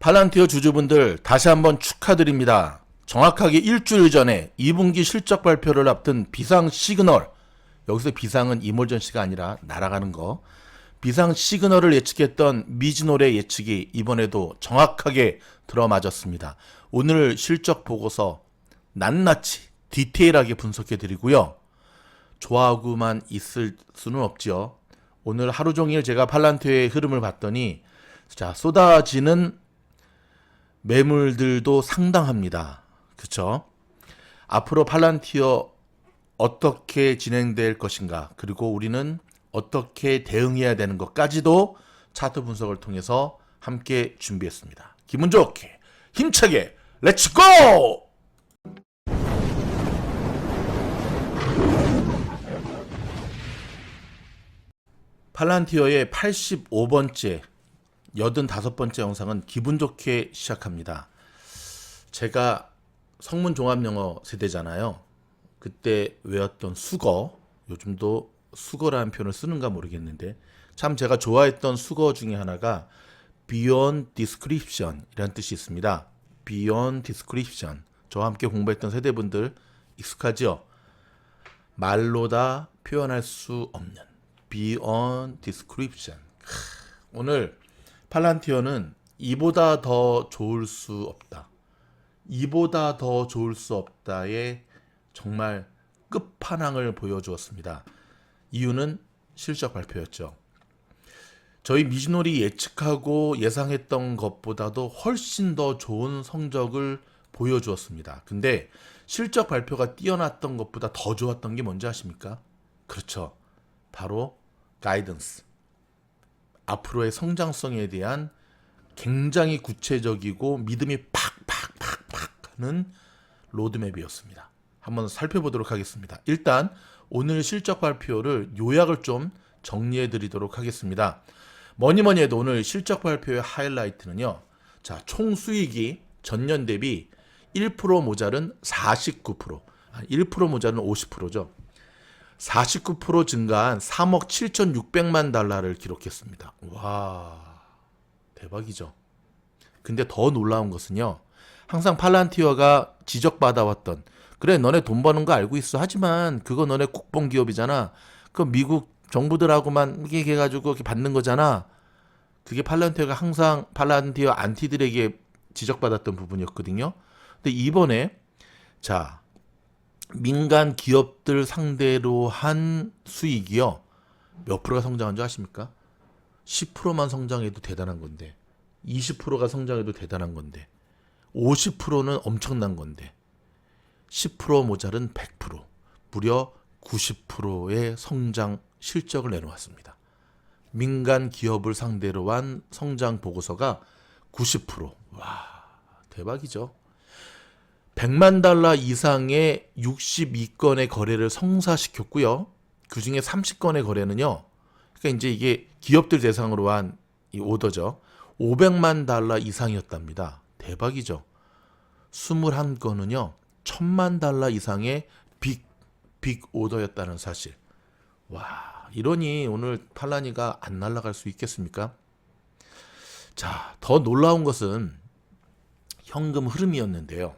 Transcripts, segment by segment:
팔란티어 주주분들 다시 한번 축하드립니다. 정확하게 일주일 전에 2분기 실적 발표를 앞둔 비상 시그널, 여기서 비상은 이몰전 씨가 아니라 날아가는 거, 비상 시그널을 예측했던 미즈노의 예측이 이번에도 정확하게 들어맞았습니다. 오늘 실적 보고서 낱낱이 디테일하게 분석해 드리고요. 좋아하고만 있을 수는 없죠. 오늘 하루 종일 제가 팔란티어의 흐름을 봤더니 자, 쏟아지는 매물들도 상당합니다. 그쵸? 앞으로 팔란티어 어떻게 진행될 것인가, 그리고 우리는 어떻게 대응해야 되는 것까지도 차트 분석을 통해서 함께 준비했습니다. 기분 좋게 힘차게 렛츠고! 팔란티어의 85번째 85번째 영상은 기분 좋게 시작합니다. 제가 성문 종합영어 세대잖아요. 그때 외웠던 수거, 요즘도 수거라는 표현을 쓰는가 모르겠는데 참 제가 좋아했던 수거 중에 하나가 Beyond Description 이라는 뜻이 있습니다. Beyond Description. 저와 함께 공부했던 세대분들 익숙하죠? 말로다 표현할 수 없는 Beyond Description. 오늘 팔란티어는 이보다 더 좋을 수 없다, 이보다 더 좋을 수 없다의 정말 끝판왕을 보여주었습니다. 이유는 실적 발표였죠. 저희 미즈노리 예측하고 예상했던 것보다도 훨씬 더 좋은 성적을 보여주었습니다. 근데 실적 발표가 뛰어났던 것보다 더 좋았던 게 뭔지 아십니까? 그렇죠. 바로 가이던스. 앞으로의 성장성에 대한 굉장히 구체적이고 믿음이 팍팍팍팍 하는 로드맵이었습니다. 한번 살펴보도록 하겠습니다. 일단 오늘 실적 발표를 요약을 좀 정리해 드리도록 하겠습니다. 뭐니 해도 오늘 실적 발표의 하이라이트는요. 자, 총 수익이 전년 대비 1% 모자른 49%, 1% 모자른 50%죠. 49% 증가한 3억 7,600만 달러를 기록했습니다. 와, 대박이죠. 근데 더 놀라운 것은요. 항상 팔란티어가 지적받아왔던, 그래 너네 돈 버는 거 알고 있어. 하지만 그거 너네 국뽕 기업이잖아. 그 미국 정부들하고만 이렇게 해가지고 이렇게 받는 거잖아. 그게 팔란티어가 항상 팔란티어 안티들에게 지적받았던 부분이었거든요. 근데 이번에 자, 민간 기업들 상대로 한 수익이요. 몇 프로가 성장한 줄 아십니까? 10%만 성장해도 대단한 건데, 20%가 성장해도 대단한 건데, 50%는 엄청난 건데, 10% 모자른 100%, 무려 90%의 성장 실적을 내놓았습니다. 민간 기업을 상대로 한 성장 보고서가 90%. 와, 대박이죠. 100만 달러 이상의 62건의 거래를 성사시켰고요. 그 중에 30건의 거래는요. 그러니까 이제 이게 기업들 대상으로 한 이 오더죠. 500만 달러 이상이었답니다. 대박이죠. 21건은요. 1000만 달러 이상의 빅 오더였다는 사실. 와, 이러니 오늘 팔라니가 안 날아갈 수 있겠습니까? 자, 더 놀라운 것은 현금 흐름이었는데요.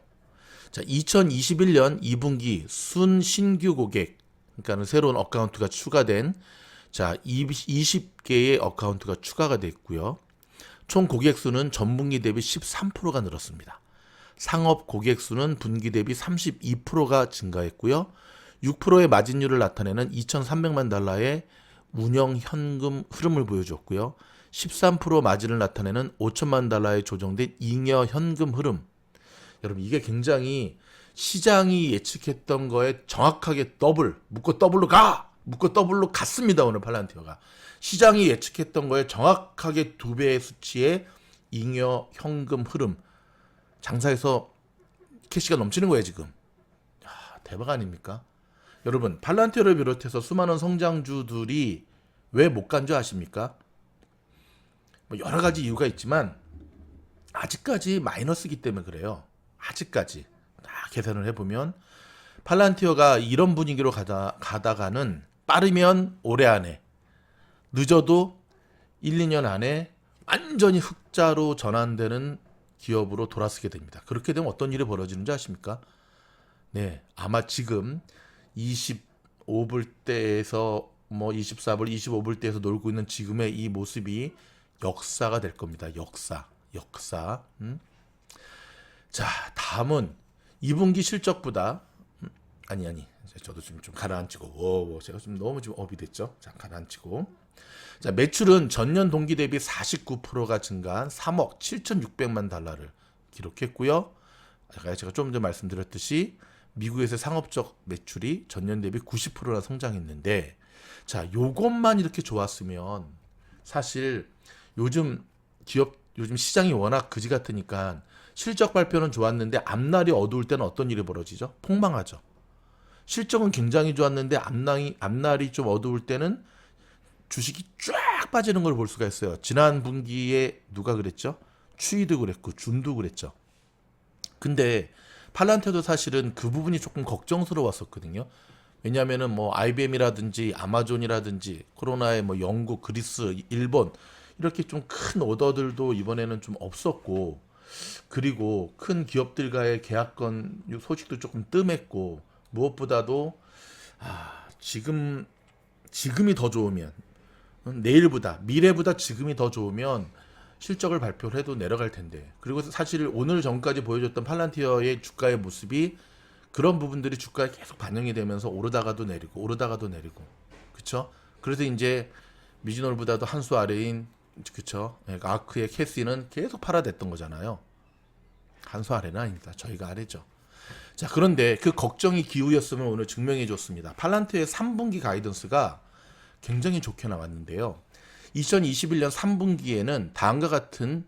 자, 2021년 2분기 순 신규 고객, 그러니까 새로운 어카운트가 추가된 자 20개의 어카운트가 추가가 됐고요. 총 고객 수는 전분기 대비 13%가 늘었습니다. 상업 고객 수는 분기 대비 32%가 증가했고요. 6%의 마진율을 나타내는 2,300만 달러의 운영 현금 흐름을 보여줬고요. 13% 마진을 나타내는 5천만 달러의 조정된 잉여 현금 흐름. 여러분, 이게 굉장히 시장이 예측했던 거에 정확하게 묶어 더블로 갔습니다. 오늘 팔란티어가 시장이 예측했던 거에 정확하게 2배의 수치의 잉여 현금 흐름. 장사에서 캐시가 넘치는 거예요 지금. 야, 대박 아닙니까? 여러분, 팔란티어를 비롯해서 수많은 성장주들이 왜 못 간 줄 아십니까? 뭐 여러 가지 이유가 있지만 아직까지 마이너스이기 때문에 그래요. 아직까지 다 계산을 해보면 팔란티어가 이런 분위기로 가다가는 빠르면 올해 안에, 늦어도 1, 2년 안에 완전히 흑자로 전환되는 기업으로 돌아서게 됩니다. 그렇게 되면 어떤 일이 벌어지는지 아십니까? 네, 아마 지금 25불대에서 뭐 24불, 25불대에서 놀고 있는 지금의 이 모습이 역사가 될 겁니다. 역사. 자, 다음은 2분기 실적보다 아니. 저도 좀 가라앉히고 제가 좀 너무 좀 업이 됐죠. 자, 가라앉히고. 자, 매출은 전년 동기 대비 49%가 증가한 3억 7,600만 달러를 기록했고요. 제가 좀 전에 말씀드렸듯이 미국에서 상업적 매출이 전년 대비 90%나 성장했는데, 자, 요것만 이렇게 좋았으면 사실 요즘 시장이 워낙 그지 같으니까 실적 발표는 좋았는데 앞날이 어두울 때는 어떤 일이 벌어지죠? 폭망하죠. 실적은 굉장히 좋았는데 앞날이 좀 어두울 때는 주식이 쫙 빠지는 걸 볼 수가 있어요. 지난 분기에 누가 그랬죠? 추이도 그랬고 줌도 그랬죠. 근데 팔란티어도 사실은 그 부분이 조금 걱정스러웠었거든요. 왜냐하면은 뭐 IBM이라든지 아마존이라든지 코로나에 뭐 영국, 그리스, 일본 이렇게 좀 큰 오더들도 이번에는 좀 없었고, 그리고 큰 기업들과의 계약건 소식도 조금 뜸했고, 무엇보다도 지금이 더 좋으면, 미래보다 지금이 더 좋으면 실적을 발표를 해도 내려갈 텐데, 그리고 사실 오늘 전까지 보여줬던 팔란티어의 주가의 모습이 그런 부분들이 주가에 계속 반영이 되면서 오르다가도 내리고 그쵸? 그래서 이제 미즈놀보다도 한 수 아래인, 그쵸? 아크의 캐시는 계속 팔아댔던 거잖아요. 한 수 아래는 아닙니다. 저희가 아래죠. 자, 그런데 그 걱정이 기우였으면 오늘 증명해 줬습니다. 팔란티어의 3분기 가이던스가 굉장히 좋게 나왔는데요. 2021년 3분기에는 다음과 같은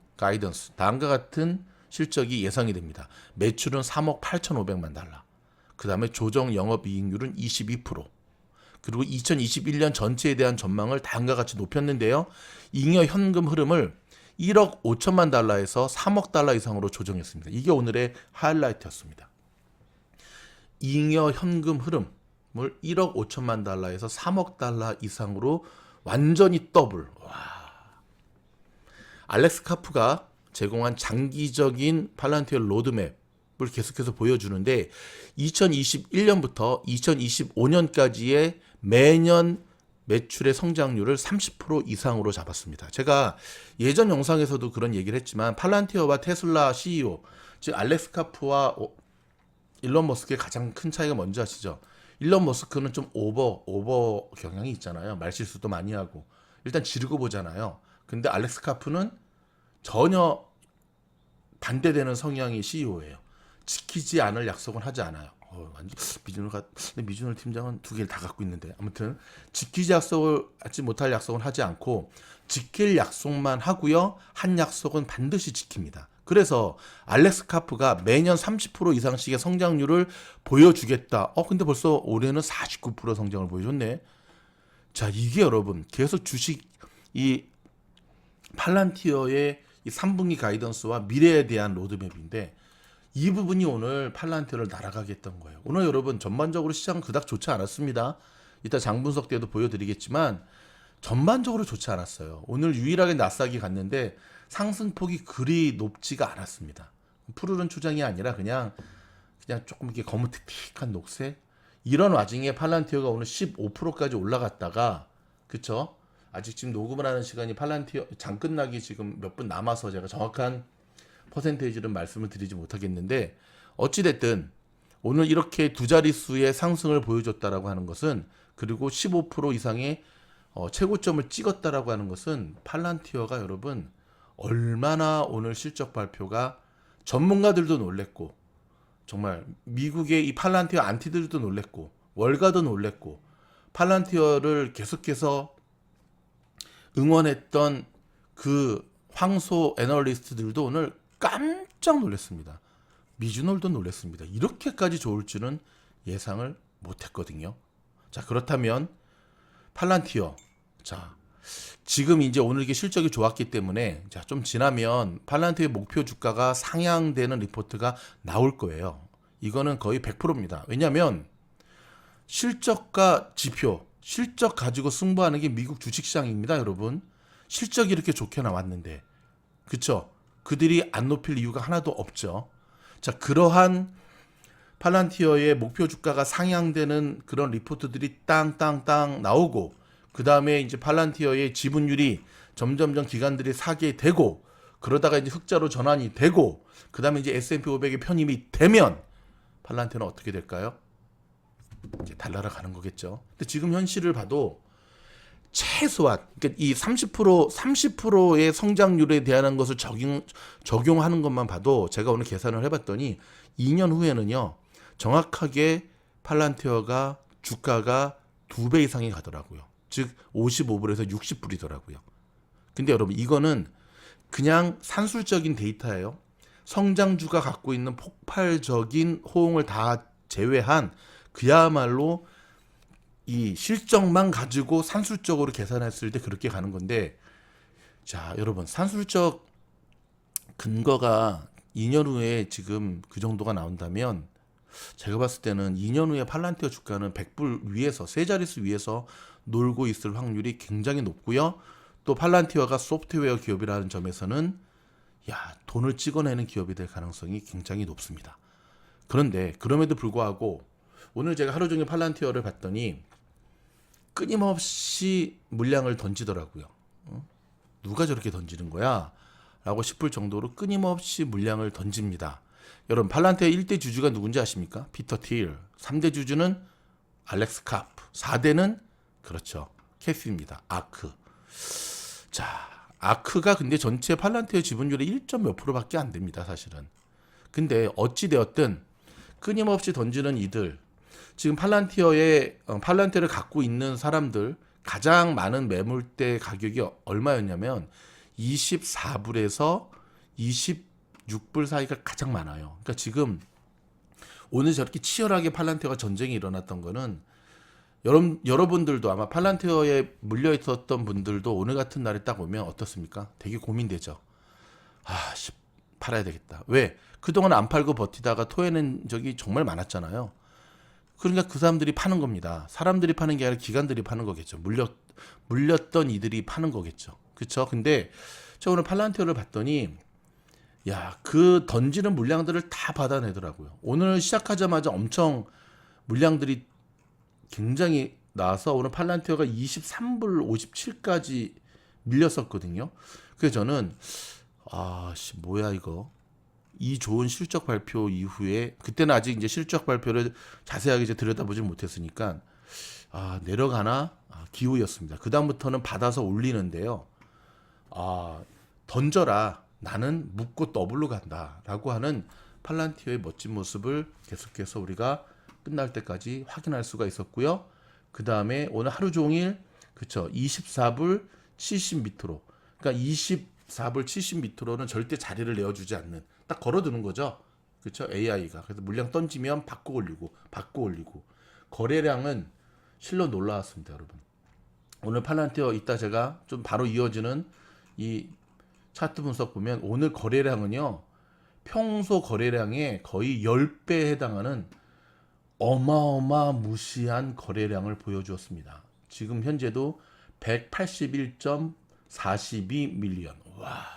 실적이 예상이 됩니다. 매출은 3억 8,500만 달러. 그 다음에 조정 영업이익률은 22%. 그리고 2021년 전체에 대한 전망을 다음과 같이 높였는데요. 잉여 현금 흐름을 1억 5천만 달러에서 3억 달러 이상으로 조정했습니다. 이게 오늘의 하이라이트였습니다. 잉여 현금 흐름을 1억 5천만 달러에서 3억 달러 이상으로 완전히 더블. 알렉스 카프가 제공한 장기적인 팔란티어 로드맵을 계속해서 보여주는데, 2021년부터 2025년까지의 매년 매출의 성장률을 30% 이상으로 잡았습니다. 제가 예전 영상에서도 그런 얘기를 했지만, 팔란티어와 테슬라 CEO, 즉 알렉스 카프와 일론 머스크의 가장 큰 차이가 뭔지 아시죠? 일론 머스크는 좀 오버 경향이 있잖아요. 말실수도 많이 하고 일단 지르고 보잖아요. 근데 알렉스 카프는 전혀 반대되는 성향의 CEO예요. 지키지 않을 약속은 하지 않아요. 완전 미주놀 팀장은 두 개를 다 갖고 있는데, 아무튼 하지 못할 약속은 하지 않고 지킬 약속만 하고요. 한 약속은 반드시 지킵니다. 그래서 알렉스 카프가 매년 30% 이상씩의 성장률을 보여주겠다. 근데 벌써 올해는 49% 성장을 보여줬네. 자, 이게 여러분 계속 이 팔란티어의 이 3분기 가이던스와 미래에 대한 로드맵인데, 이 부분이 오늘 팔란티어를 날아가게 했던 거예요. 오늘 여러분 전반적으로 시장은 그닥 좋지 않았습니다. 이따 장분석 때도 보여드리겠지만 전반적으로 좋지 않았어요. 오늘 유일하게 나스닥이 갔는데 상승폭이 그리 높지가 않았습니다. 푸르른 추장이 아니라 그냥 조금 이렇게 거무튀틱한 녹색, 이런 와중에 팔란티어가 오늘 15%까지 올라갔다가, 그쵸? 아직 지금 녹음을 하는 시간이 팔란티어 장 끝나기 지금 몇 분 남아서 제가 정확한 퍼센테이지를 말씀을 드리지 못하겠는데, 어찌됐든 오늘 이렇게 두 자릿수의 상승을 보여줬다라고 하는 것은, 그리고 15% 이상의 최고점을 찍었다라고 하는 것은, 팔란티어가 여러분 얼마나 오늘 실적 발표가 전문가들도 놀랬고, 정말 미국의 이 팔란티어 안티들도 놀랬고, 월가도 놀랬고, 팔란티어를 계속해서 응원했던 그 황소 애널리스트들도 오늘 깜짝 놀랐습니다. 미주놀도 놀랐습니다. 이렇게까지 좋을 줄은 예상을 못했거든요. 자, 그렇다면 팔란티어, 자, 지금 이제 오늘 이게 실적이 좋았기 때문에, 자, 좀 지나면 팔란티어의 목표 주가가 상향되는 리포트가 나올 거예요. 이거는 거의 100%입니다. 왜냐하면 실적과 지표, 실적 가지고 승부하는 게 미국 주식시장입니다, 여러분. 실적이 이렇게 좋게 나왔는데, 그쵸? 그들이 안 높일 이유가 하나도 없죠. 자, 그러한 팔란티어의 목표 주가가 상향되는 그런 리포트들이 땅땅땅 나오고, 그 다음에 이제 팔란티어의 지분율이 점점점 기관들이 사게 되고, 그러다가 이제 흑자로 전환이 되고, 그 다음에 이제 S&P 500에 편입이 되면 팔란티어는 어떻게 될까요? 이제 달나라 가는 거겠죠. 근데 지금 현실을 봐도 최소한 그러니까 이 30%의 성장률에 대한 것을 적용하는 것만 봐도 제가 오늘 계산을 해봤더니 2년 후에는요 정확하게 팔란티어가 주가가 2배 이상이 가더라고요. 즉 55불에서 60불이더라고요. 근데 여러분 이거는 그냥 산술적인 데이터예요. 성장주가 갖고 있는 폭발적인 호응을 다 제외한 그야말로 이 실적만 가지고 산술적으로 계산했을 때 그렇게 가는 건데, 자 여러분 산술적 근거가 2년 후에 지금 그 정도가 나온다면 제가 봤을 때는 2년 후에 팔란티어 주가는 100불 위에서 세 자릿수 위에서 놀고 있을 확률이 굉장히 높고요. 또 팔란티어가 소프트웨어 기업이라는 점에서는 돈을 찍어내는 기업이 될 가능성이 굉장히 높습니다. 그런데 그럼에도 불구하고 오늘 제가 하루 종일 팔란티어를 봤더니 끊임없이 물량을 던지더라고요. 누가 저렇게 던지는 거야? 라고 싶을 정도로 끊임없이 물량을 던집니다. 여러분 팔란티어 1대 주주가 누군지 아십니까? 피터 틸. 3대 주주는 알렉스 카프. 4대는 그렇죠. 캐시입니다. 아크. 자, 아크가 근데 전체 팔란티어 지분율의 1점 몇 프로밖에 안 됩니다. 사실은. 근데 어찌 되었든 끊임없이 던지는 이들, 지금 팔란티어를 갖고 있는 사람들 가장 많은 매물대 가격이 얼마였냐면 24불에서 26불 사이가 가장 많아요. 그러니까 지금 오늘 저렇게 치열하게 팔란티어가 전쟁이 일어났던 거는 여러분들도 아마 팔란티어에 물려 있었던 분들도 오늘 같은 날에 딱 오면 어떻습니까? 되게 고민되죠. 팔아야 되겠다. 왜? 그동안 안 팔고 버티다가 토해낸 적이 정말 많았잖아요. 그러니까 그 사람들이 파는 겁니다. 사람들이 파는 게 아니라 기관들이 파는 거겠죠. 물렸던 이들이 파는 거겠죠. 그렇죠? 근데 제가 오늘 팔란티어를 봤더니 그 던지는 물량들을 다 받아내더라고요. 오늘 시작하자마자 엄청 물량들이 굉장히 나와서 오늘 팔란티어가 23불 57까지 밀렸었거든요. 그래서 저는 뭐야 이거. 이 좋은 실적 발표 이후에 그때는 아직 이제 실적 발표를 자세하게 이제 들여다보지 못했으니까 내려가나 기우였습니다. 그 다음부터는 받아서 올리는데요. 던져라. 나는 묶고 더블로 간다라고 하는 팔란티어의 멋진 모습을 계속해서 우리가 끝날 때까지 확인할 수가 있었고요. 그 다음에 오늘 하루 종일 그쵸 24불 70미터로, 그러니까 24불 70미터로는 절대 자리를 내어주지 않는, 딱 걸어두는 거죠. 그렇죠? AI가. 그래서 물량 던지면 받고 올리고 거래량은 실로 놀라웠습니다, 여러분. 오늘 팔란티어 이따 제가 좀 바로 이어지는 이 차트 분석 보면 오늘 거래량은요. 평소 거래량의 거의 10배에 해당하는 어마어마무시한 거래량을 보여주었습니다. 지금 현재도 181.42밀리언. 와.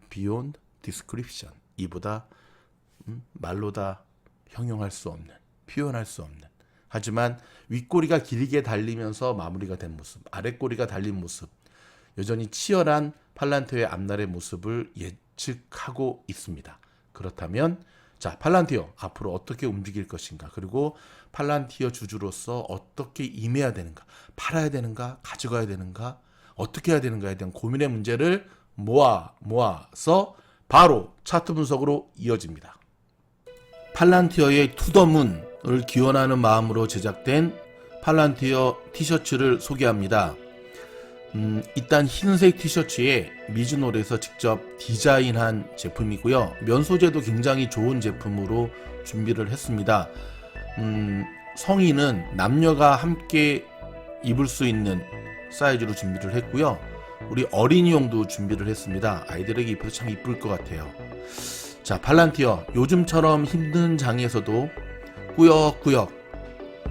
Beyond description. 이보다 말로 다 형용할 수 없는, 표현할 수 없는. 하지만 윗꼬리가 길게 달리면서 마무리가 된 모습, 아랫꼬리가 달린 모습, 여전히 치열한 팔란티어의 앞날의 모습을 예측하고 있습니다. 그렇다면 자, 팔란티어 앞으로 어떻게 움직일 것인가, 그리고 팔란티어 주주로서 어떻게 임해야 되는가, 팔아야 되는가, 가져가야 되는가, 어떻게 해야 되는가에 대한 고민의 문제를 모아서 바로 차트 분석으로 이어집니다. 팔란티어의 투더문을 기원하는 마음으로 제작된 팔란티어 티셔츠를 소개합니다. 일단 흰색 티셔츠에 미즈놀에서 직접 디자인한 제품이고요. 면 소재도 굉장히 좋은 제품으로 준비를 했습니다. 성인은 남녀가 함께 입을 수 있는 사이즈로 준비를 했고요. 우리 어린이용도 준비를 했습니다. 아이들에게 입혀도 참 이쁠 것 같아요. 자, 팔란티어 요즘처럼 힘든 장에서도 꾸역꾸역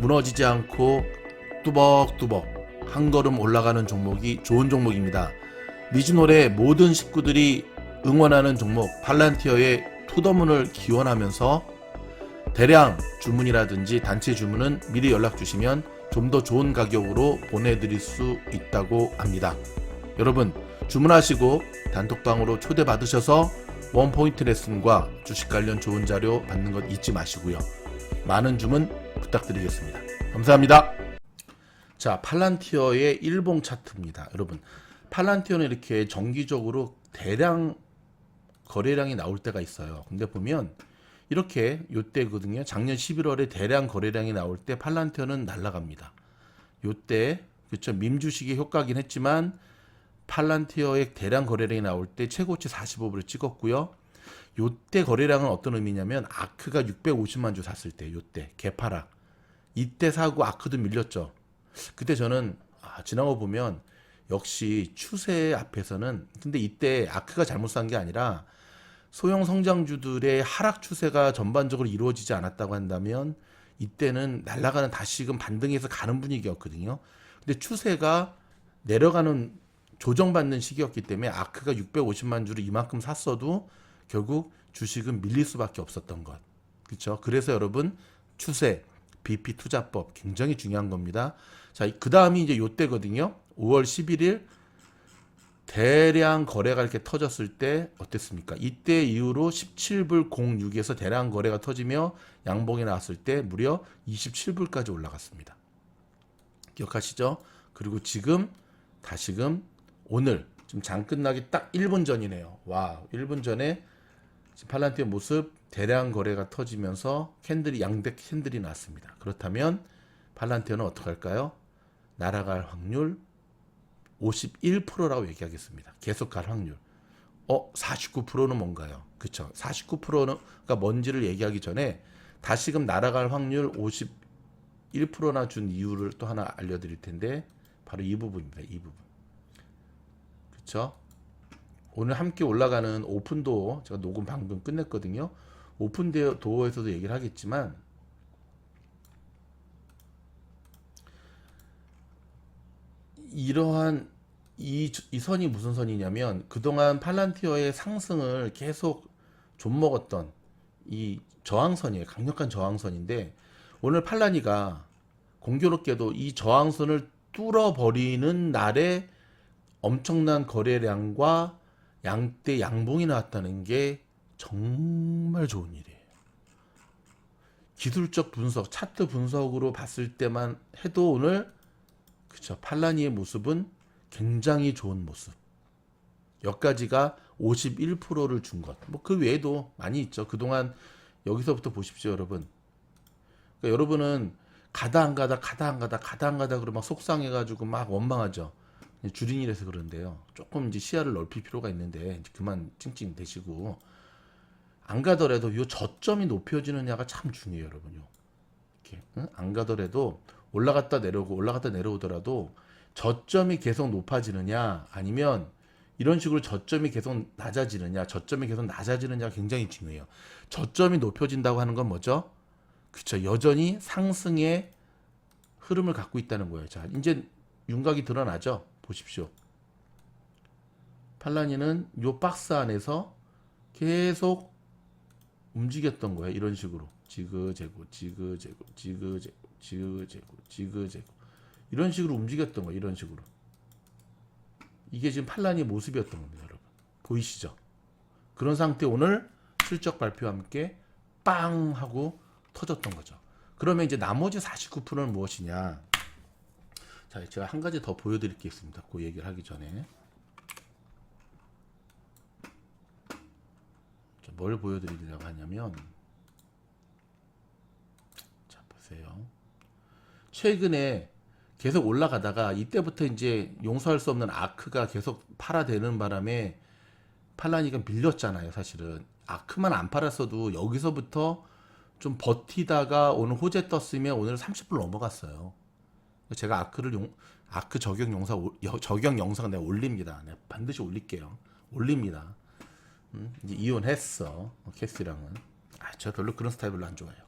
무너지지 않고 뚜벅뚜벅 한 걸음 올라가는 종목이 좋은 종목입니다. 미즈노래 모든 식구들이 응원하는 종목 팔란티어의 투더문을 기원하면서 대량 주문이라든지 단체 주문은 미리 연락 주시면 좀 더 좋은 가격으로 보내드릴 수 있다고 합니다. 여러분 주문하시고 단톡방으로 초대받으셔서 원포인트 레슨과 주식 관련 좋은 자료 받는 것 잊지 마시고요. 많은 주문 부탁드리겠습니다. 감사합니다. 자, 팔란티어의 일봉 차트입니다. 여러분 팔란티어는 이렇게 정기적으로 대량 거래량이 나올 때가 있어요. 근데 보면 이렇게 요때거든요. 작년 11월에 대량 거래량이 나올 때 팔란티어는 날아갑니다. 요때 그렇죠. 밈주식의 효과긴 했지만 팔란티어의 대량 거래량이 나올 때 최고치 45불을 찍었고요. 요때 거래량은 어떤 의미냐면 아크가 650만 주 샀을 때 요때 개파락 이때 사고 아크도 밀렸죠. 그때 저는 지나고 보면 역시 추세 앞에서는 근데 이때 아크가 잘못 산 게 아니라 소형 성장주들의 하락 추세가 전반적으로 이루어지지 않았다고 한다면 이때는 날아가는 다시금 반등해서 가는 분위기였거든요. 근데 추세가 내려가는 조정받는 시기였기 때문에 아크가 650만 주를 이만큼 샀어도 결국 주식은 밀릴 수밖에 없었던 것. 그렇죠? 그래서 여러분 추세, BP 투자법 굉장히 중요한 겁니다. 자, 그 다음이 이제 요때거든요. 5월 11일 대량 거래가 이렇게 터졌을 때 어땠습니까? 이때 이후로 17불 06에서 대량 거래가 터지며 양봉이 나왔을 때 무려 27불까지 올라갔습니다. 기억하시죠? 그리고 지금 다시금 오늘 지금 장 끝나기 딱 1분 전이네요. 와, 1분 전에 팔란티어 모습 대량 거래가 터지면서 캔들이 양대 캔들이 났습니다. 그렇다면 팔란티어는 어떻게 할까요? 날아갈 확률 51%라고 얘기하겠습니다. 계속 갈 확률. 49%는 뭔가요? 그쵸? 49%가 뭔지를 얘기하기 전에 다시금 날아갈 확률 51%나 준 이유를 또 하나 알려드릴 텐데 바로 이 부분입니다. 이 부분. 그쵸? 오늘 함께 올라가는 오픈도어 제가 녹음 방금 끝냈거든요. 오픈도어에서도 얘기를 하겠지만 이러한 이 선이 무슨 선이냐면 그동안 팔란티어의 상승을 계속 좀먹었던 이 저항선이에요. 강력한 저항선인데 오늘 팔라니가 공교롭게도 이 저항선을 뚫어버리는 날에 엄청난 거래량과 양대 양봉이 나왔다는 게 정말 좋은 일이에요. 기술적 분석, 차트 분석으로 봤을 때만 해도 오늘 그쵸 팔라니의 모습은 굉장히 좋은 모습. 여기까지가 51%를 준 것. 뭐 그 외에도 많이 있죠. 그동안 여기서부터 보십시오, 여러분. 그러니까 여러분은 가다 안 가다 그러면 막 속상해가지고 막 원망하죠. 주린이라서 그런데요. 조금 이제 시야를 넓힐 필요가 있는데 이제 그만 찡찡 대시고 안 가더라도 요 저점이 높여지느냐가 참 중요해요, 여러분요. 이렇게 안 가더라도 올라갔다 내려오더라도 저점이 계속 높아지느냐 아니면 이런 식으로 저점이 계속 낮아지느냐가 굉장히 중요해요. 저점이 높여진다고 하는 건 뭐죠? 그쵸. 여전히 상승의 흐름을 갖고 있다는 거예요. 자, 이제 윤곽이 드러나죠? 보십시오. 팔라니는 요 박스 안에서 계속 움직였던 거예요. 이런 식으로. 지그재고 이런 식으로 움직였던 거예요. 이런 식으로. 이게 지금 팔라니의 모습이었던 겁니다. 여러분. 보이시죠? 그런 상태 오늘 실적 발표와 함께 빵 하고 터졌던 거죠. 그러면 이제 나머지 49%는 무엇이냐? 자, 제가 한 가지 더 보여드릴 게 있습니다. 그 얘기를 하기 전에. 자, 뭘 보여드리려고 하냐면 자, 보세요. 최근에 계속 올라가다가 이때부터 이제 용서할 수 없는 아크가 계속 팔아대는 바람에 팔라니가 밀렸잖아요. 사실은 아크만 안 팔았어도 여기서부터 좀 버티다가 오늘 호재 떴으면 오늘 30불 넘어갔어요. 제가 아크 적용 영상 내가 올립니다. 내가 반드시 올릴게요. 올립니다. 이제 이혼했어. 캐스랑은. 제가 별로 그런 스타일 별로 안 좋아해요.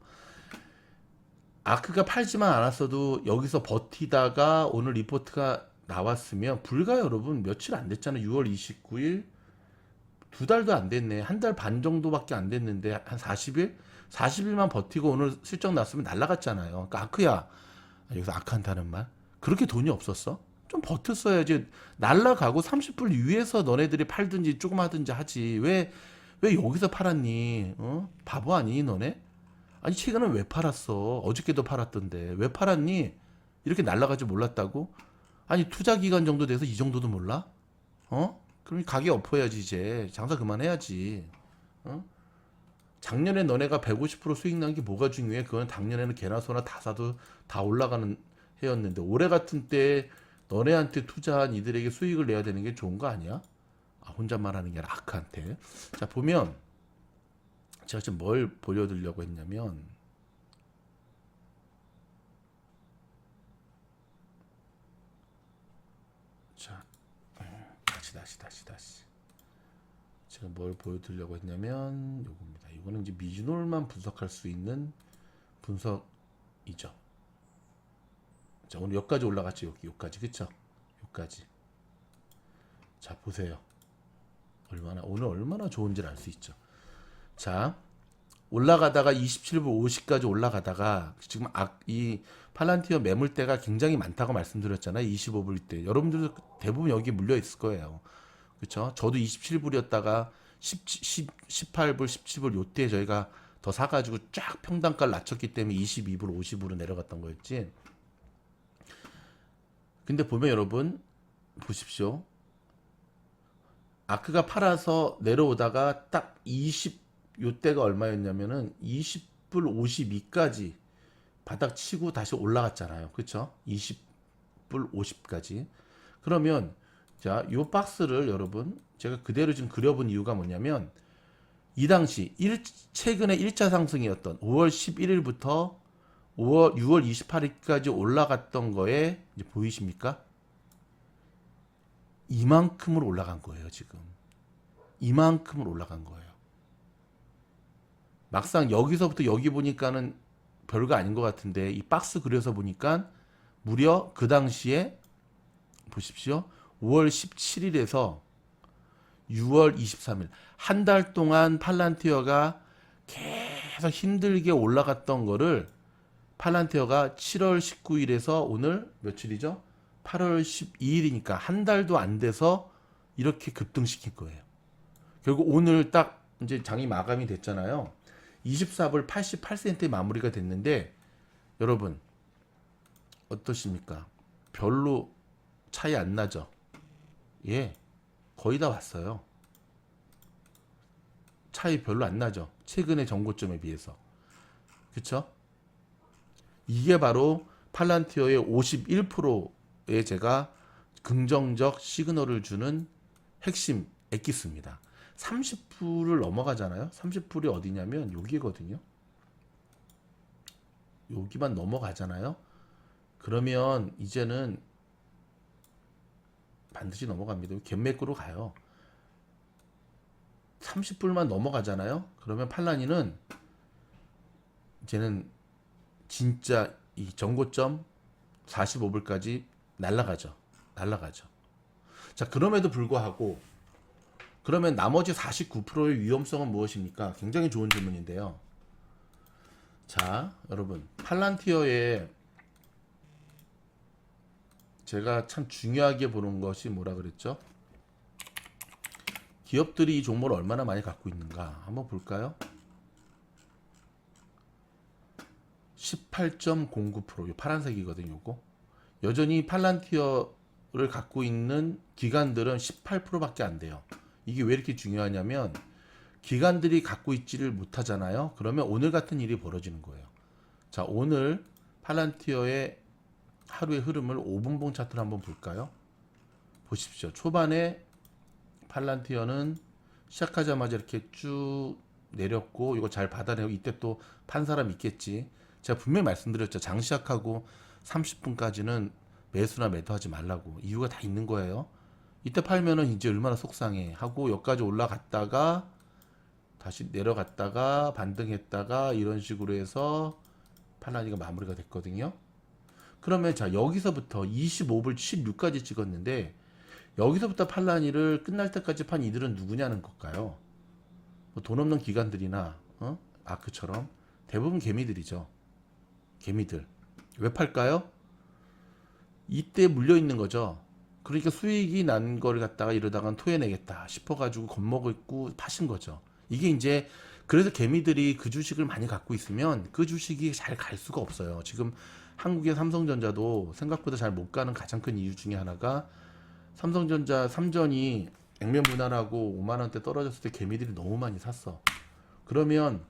아크가 팔지만 않았어도 여기서 버티다가 오늘 리포트가 나왔으면 불과 여러분 며칠 안 됐잖아요. 6월 29일 2달도 안 됐네. 한 달 반 정도밖에 안 됐는데 한 40일? 40일만 버티고 오늘 실적 났으면 날라갔잖아요. 그러니까 아크야. 여기서 아크한다는 말. 그렇게 돈이 없었어? 좀 버텼어야지. 날라가고 30불 위에서 너네들이 팔든지 조금 하든지 하지. 왜 여기서 팔았니? 어? 바보 아니니 너네? 아니 최근에 왜 팔았어? 어저께도 팔았던데. 왜 팔았니? 이렇게 날라가지 몰랐다고? 아니 투자 기간 정도 돼서 이 정도도 몰라? 어? 그럼 가게 엎어야지 이제. 장사 그만해야지. 어? 작년에 너네가 150% 수익 난 게 뭐가 중요해? 그건 작년에는 개나 소나 다 사도 다 올라가는 해였는데 올해 같은 때 너네한테 투자한 이들에게 수익을 내야 되는 게 좋은 거 아니야? 아, 혼잣말 하는 게 아니라 아크한테. 자, 보면 제가 지금 뭘 보여드리려고 했냐면 자, 다시. 제가 뭘 보여드리려고 했냐면 요겁니다. 이거는 이제 미주놀만 분석할 수 있는 분석이죠. 자, 오늘 여기까지 올라갔죠. 여기까지. 그쵸? 여기까지. 자, 보세요. 오늘 얼마나 좋은지를 알 수 있죠. 자, 올라가다가 27불 50까지 올라가다가 지금 이 팔란티어 매물대가 굉장히 많다고 말씀드렸잖아요. 25불 때. 여러분들도 대부분 여기 물려 있을 거예요. 그렇죠? 저도 27불이었다가 18불, 17불 요때 저희가 더 사가지고 쫙 평단가를 낮췄기 때문에 22불, 50불로 내려갔던 거였지. 근데 보면 여러분 보십시오. 아크가 팔아서 내려오다가 딱 요때가 얼마였냐면은 20불 52까지 바닥 치고 다시 올라갔잖아요. 그렇죠? 20불 50까지. 그러면 자, 요 박스를 여러분 제가 그대로 지금 그려본 이유가 뭐냐면 이 당시 최근에 1차 상승이었던 5월 11일부터 6월 28일까지 올라갔던 거에 이제 보이십니까? 이만큼으로 올라간 거예요, 지금. 이만큼으로 올라간 거예요. 막상 여기서부터 여기 보니까는 별거 아닌 것 같은데 이 박스 그려서 보니까 무려 그 당시에 보십시오. 5월 17일에서 6월 23일 한 달 동안 팔란티어가 계속 힘들게 올라갔던 거를 팔란티어가 7월 19일에서 오늘 며칠이죠? 8월 12일이니까 한 달도 안 돼서 이렇게 급등시킨 거예요. 결국 오늘 딱 이제 장이 마감이 됐잖아요. 24불 88센트에 마무리가 됐는데 여러분 어떠십니까? 별로 차이 안 나죠? 예, 거의 다 왔어요. 차이 별로 안 나죠? 최근의 정고점에 비해서. 그쵸? 이게 바로 팔란티어의 51%에 제가 긍정적 시그널을 주는 핵심 엑기스입니다. 30불을 넘어가잖아요. 30불이 어디냐면 여기거든요. 여기만 넘어가잖아요. 그러면 이제는 반드시 넘어갑니다. 갭매꾸로 가요. 30불만 넘어가잖아요. 그러면 팔라니는 이제는 진짜 이 정고점 45불까지 날아가죠. 자, 그럼에도 불구하고 그러면 나머지 49%의 위험성은 무엇입니까? 굉장히 좋은 질문인데요. 자, 여러분 팔란티어의 제가 참 중요하게 보는 것이 뭐라 그랬죠? 기업들이 이 종목을 얼마나 많이 갖고 있는가 한번 볼까요? 18.09% 파란색이거든요. 요거 여전히 팔란티어를 갖고 있는 기관들은 18%밖에 안 돼요. 이게 왜 이렇게 중요하냐면 기관들이 갖고 있지를 못하잖아요. 그러면 오늘 같은 일이 벌어지는 거예요. 자, 오늘 팔란티어의 하루의 흐름을 5분봉 차트로 한번 볼까요? 보십시오. 초반에 팔란티어는 시작하자마자 이렇게 쭉 내렸고 이거 잘 받아내고 이때 또 판 사람 있겠지. 제가 분명히 말씀드렸죠. 장 시작하고 30분까지는 매수나 매도하지 말라고. 이유가 다 있는 거예요. 이때 팔면은 이제 얼마나 속상해 하고 여기까지 올라갔다가 다시 내려갔다가 반등했다가 이런 식으로 해서 팔라니가 마무리가 됐거든요. 그러면 자 여기서부터 25불 76까지 찍었는데 여기서부터 팔라니를 끝날 때까지 판 이들은 누구냐는 걸까요? 뭐돈 없는 기관들이나 아크처럼 대부분 개미들이죠. 개미들. 왜 팔까요? 이때 물려 있는 거죠. 그러니까 수익이 난 걸 갖다가 이러다간 토해내겠다 싶어가지고 겁먹고 파신 거죠. 이게 이제 그래서 개미들이 그 주식을 많이 갖고 있으면 그 주식이 잘 갈 수가 없어요. 지금 한국의 삼성전자도 생각보다 잘 못 가는 가장 큰 이유 중에 하나가 삼성전자 삼전이 액면 분할하고 5만 원대 떨어졌을 때 개미들이 너무 많이 샀어. 그러면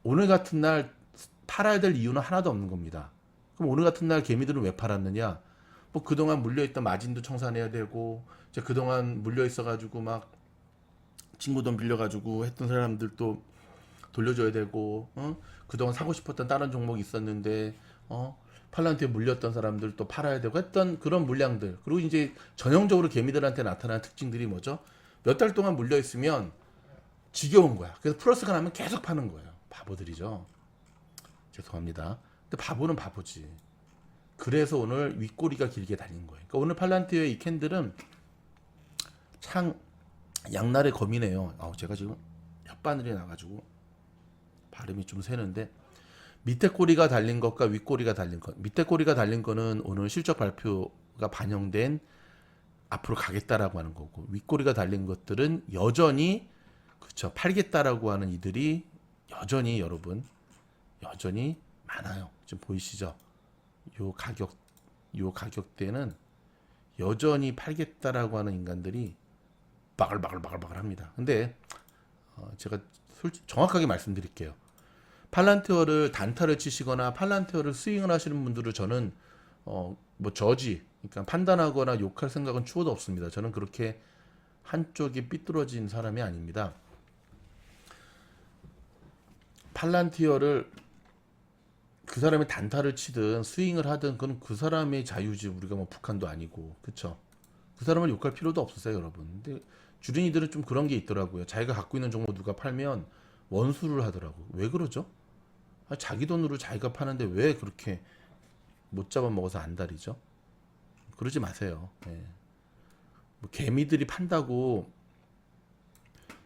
오늘 같은 날 팔아야 될 이유는 하나도 없는 겁니다. 그럼 오늘 같은 날 개미들은 왜 팔았느냐? 뭐 그동안 물려있던 마진도 청산해야 되고, 이제 그동안 물려있어가지고 막 친구 돈 빌려가지고 했던 사람들도 돌려줘야 되고, 그동안 사고 싶었던 다른 종목이 있었는데, 팔란트에 물렸던 사람들 또 팔아야 되고 했던 그런 물량들. 그리고 이제 전형적으로 개미들한테 나타나는 특징들이 뭐죠? 몇 달 동안 물려있으면 지겨운 거야. 그래서 플러스가 나면 계속 파는 거예요. 바보들이죠. 죄송합니다. 근데 바보는 바보지. 그래서 오늘 윗꼬리가 길게 달린 거예요. 그러니까 오늘 팔란티어의 이 캔들은 참 양날의 검이네요. 제가 지금 혓바늘이 나가지고 발음이 좀 새는데 밑에 꼬리가 달린 것과 윗꼬리가 달린 것. 밑에 꼬리가 달린 거는 오늘 실적 발표가 반영된 앞으로 가겠다라고 하는 거고 윗꼬리가 달린 것들은 여전히 그렇죠. 팔겠다라고 하는 이들이 여전히 여러분 여전히 많아요. 지금 보이시죠? 요 가격대는 여전히 팔겠다라고 하는 인간들이 바글바글 합니다. 근데 제가 정확하게 말씀드릴게요. 팔란티어를 단타를 치시거나 팔란티어를 스윙을 하시는 분들을 저는 뭐 저지 그러니까 판단하거나 욕할 생각은 추호도 없습니다. 저는 그렇게 한쪽이 삐뚤어진 사람이 아닙니다. 팔란티어를 그 사람이 단타를 치든 스윙을 하든 그건 그 사람의 자유지. 우리가 뭐 북한도 아니고 그쵸. 그 사람을 욕할 필요도 없으세요 여러분. 근데 주린이들은 좀 그런 게 있더라고요. 자기가 갖고 있는 종목 누가 팔면 원수를 하더라고. 왜 그러죠? 자기 돈으로 자기가 파는데 왜 그렇게 못 잡아먹어서 안달이죠? 그러지 마세요. 뭐 개미들이 판다고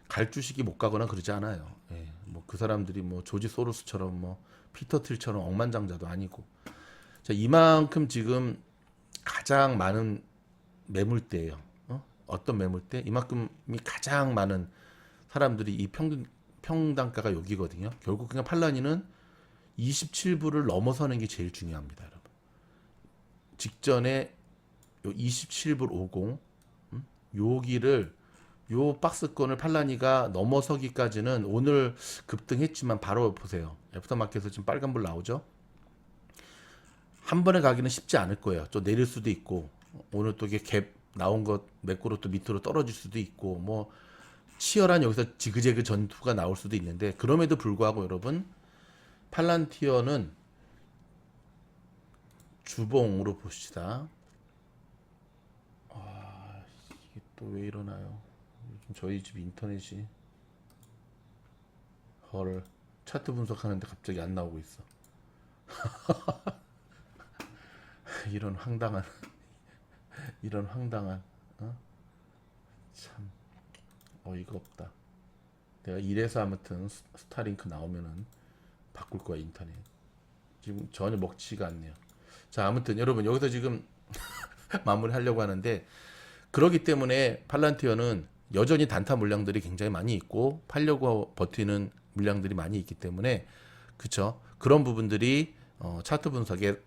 갈 주식이 못 가거나 그러지 않아요. 뭐 그 사람들이 뭐 조지 소로스처럼 뭐 피터 틸처럼 억만장자도 아니고. 자, 이만큼 지금 가장 많은 매물대예요. 어떤 매물대? 이만큼이 가장 많은 사람들이 이 평단가가 여기거든요. 결국 그냥 팔라니는 27불을 넘어서는 게 제일 중요합니다, 여러분. 직전에 요 27불 50 여기를 요 박스권을 팔라니가 넘어서기까지는 오늘 급등했지만 바로 보세요. 애프터마켓에서 지금 빨간불 나오죠? 한 번에 가기는 쉽지 않을 거예요. 또 내릴 수도 있고 오늘 또 이게 갭 나온 것 매꾸로 또 밑으로 떨어질 수도 있고 뭐 치열한 여기서 지그재그 전투가 나올 수도 있는데 그럼에도 불구하고 여러분 팔란티어는 주봉으로 봅시다. 이게 또 왜 이러나요? 요즘 저희 집 인터넷이 헐 차트 분석하는데 갑자기 안 나오고 있어. 이런 황당한 참 어이가 없다. 내가 이래서 아무튼 스타링크 나오면은 바꿀 거야 인터넷. 지금 전혀 먹지가 않네요. 자 아무튼 여러분 여기서 지금 마무리하려고 하는데 그러기 때문에 팔란티어는 여전히 단타 물량들이 굉장히 많이 있고 팔려고 버티는 물량들이 많이 있기 때문에 그쵸 그런 부분들이 차트 분석에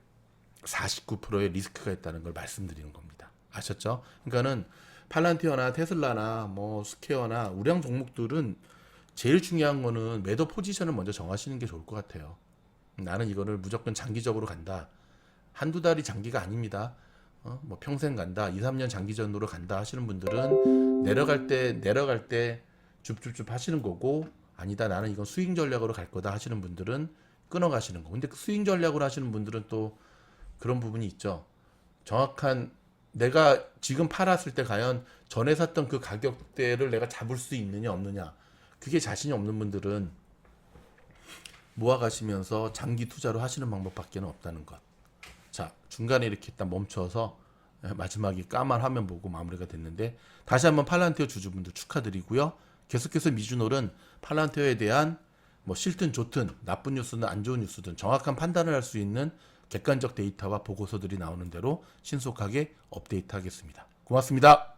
49%의 리스크가 있다는 걸 말씀드리는 겁니다. 아셨죠? 그러니까는 팔란티어나 테슬라나 뭐 스퀘어나 우량 종목들은 제일 중요한 거는 매도 포지션을 먼저 정하시는 게 좋을 것 같아요. 나는 이거를 무조건 장기적으로 간다. 한두 달이 장기가 아닙니다. 뭐 평생 간다. 2, 3년 장기전으로 간다 하시는 분들은 내려갈 때 줍줍줍 하시는 거고 아니다. 나는 이건 스윙 전략으로 갈 거다 하시는 분들은 끊어 가시는 거. 근데 그 스윙 전략으로 하시는 분들은 또 그런 부분이 있죠. 정확한 내가 지금 팔았을 때 과연 전에 샀던 그 가격대를 내가 잡을 수 있느냐 없느냐. 그게 자신이 없는 분들은 모아 가시면서 장기 투자로 하시는 방법밖에 없다는 것. 자, 중간에 이렇게 딱 멈춰서 마지막에 까만 화면 보고 마무리가 됐는데, 다시 한번 팔란티어 주주분들 축하드리고요. 계속해서 미주놀은 팔란티어에 대한 뭐 싫든 좋든 나쁜 뉴스든 안 좋은 뉴스든 정확한 판단을 할 수 있는 객관적 데이터와 보고서들이 나오는 대로 신속하게 업데이트하겠습니다. 고맙습니다.